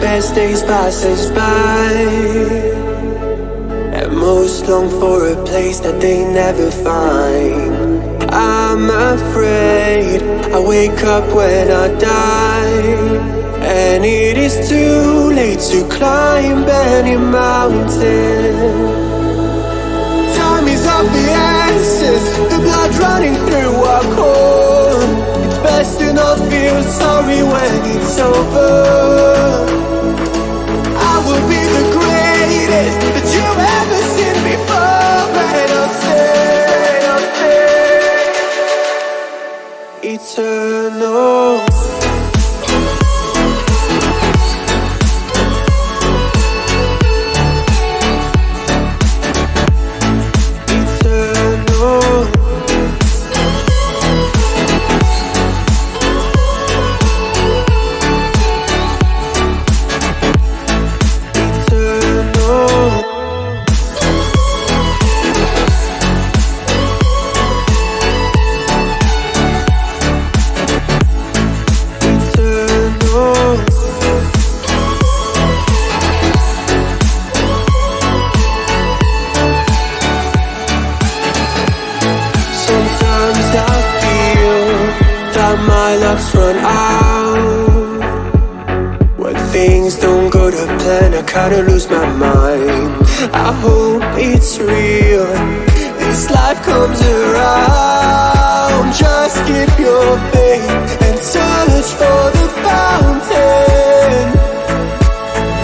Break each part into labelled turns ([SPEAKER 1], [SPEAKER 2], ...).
[SPEAKER 1] best days pass us by, and most long for a place that they never find. I'm afraid I wake up when I die, and it is too late to climb any mountain. Time is of the essence, the blood running through our core. It's best to not feel sorry when it's over. I will be the greatest that you've ever seen before, and I'll stay eternal. My luck's run out. When things don't go to plan, I kinda lose my mind. I hope it's real, this life comes around. Just keep your faith and search for the fountain.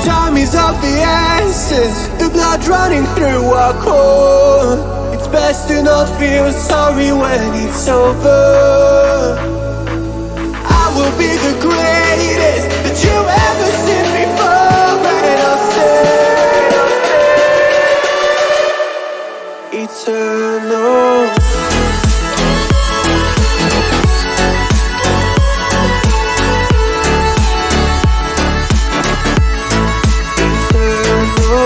[SPEAKER 1] Time is of the essence, the blood running through our core. It's best to not feel sorry when it's over. Will be the greatest that you've ever seen before, and I'll stay eternal. Eternal.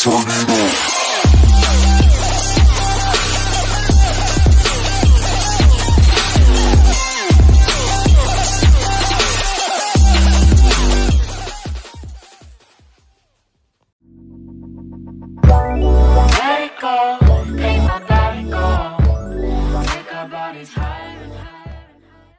[SPEAKER 2] Turn